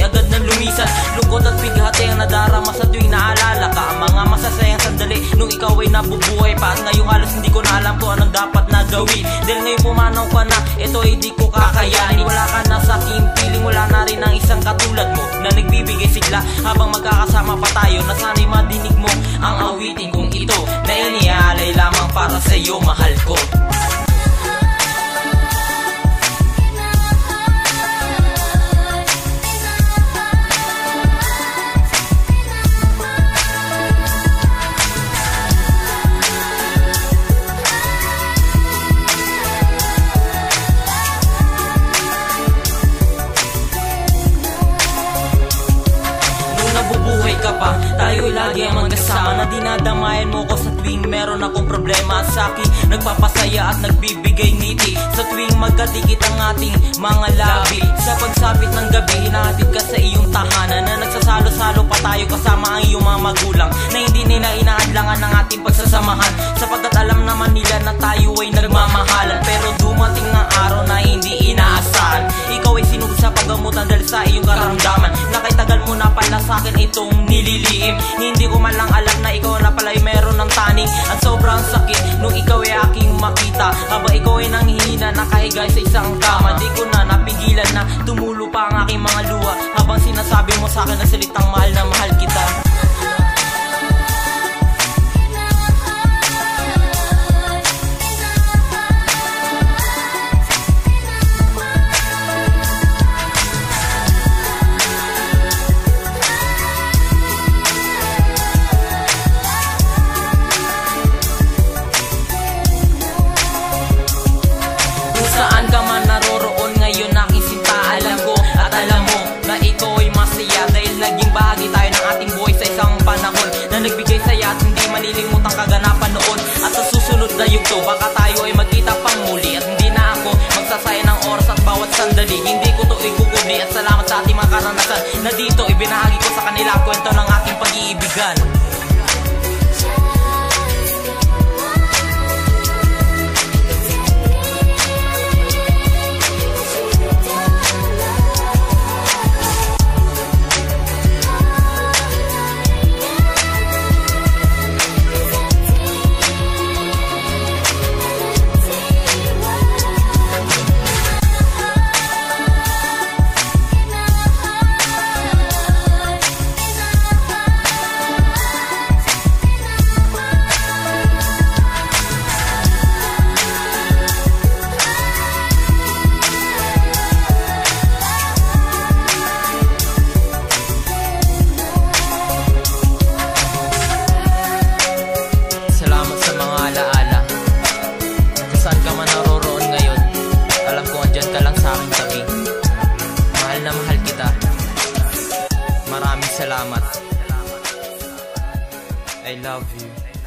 agad ng lumisan. Lungkot at bighati ang nadarama sa tuwing naalala ka. Ang mga masasayang sandali nung ikaw ay nabubuhay pa. At ngayong halos hindi ko na alam kung anong dapat na gawin. Dahil ngayon pumanaw ka na, ito ay di ko kakayanin. Wala ka na sa aking piling, wala na rin ang isang katulad mo na nagbibigay sigla habang magkakasama pa tayo. Na sana'y madinig mo ang awitin kong ito na iniaalay lamang para sa'yo, mahal ko. Tayo'y lagi ang magkasama na dinadamayan mo ko sa tuwing meron akong problema. Sa akin nagpapasaya at nagbibigay ngiti sa tuwing magkadikit ang ating mga labi. Sa pagsapit ng gabi, hinahatid ka sa iyong tahanan na nagsasalo-salo pa tayo kasama ang iyong mga magulang na hindi nila inaadlangan ang ating pagsasamahan, sapagkat alam naman nila na tayo ay nagmamahalan. Pero dumating ang araw na hindi inaasahan. Ikaw ay sinugod sa paggamutan dahil sa iyong karamdaman na kay tagal mo na pala sa akin itong nililiim. Hindi ko man lang alam na ikaw na pala'y meron ng taning at sobrang sakit nung ikaw ay aking makita. Habang ikaw ay nanghihina nakahiga sa isang kama, di ko na napigilan na tumulo pa ang aking mga luha habang sinasabi mo sa akin na salitang mahal na mahal kita. Saan ka man naroroon ngayon aking sinta, alam ko at alam mo na ikaw ay masaya dahil naging bahagi tayo ng ating buhay sa isang panahon na nagbigay saya at hindi malilimutan kaganapan noon. At sa susunod na yugto baka tayo ay magkita pang muli at hindi na ako magsasaya ng oras at bawat sandali. Hindi ko to ikukubli at salamat sa ating mga karanasan na dito ibinahagi ko sa kanila kwento ng aking pag-iibigan. Saan ka man naroroon ngayon, alam ko andyan ka lang sa aking tabi. Mahal na mahal kita. Maraming salamat. I love you.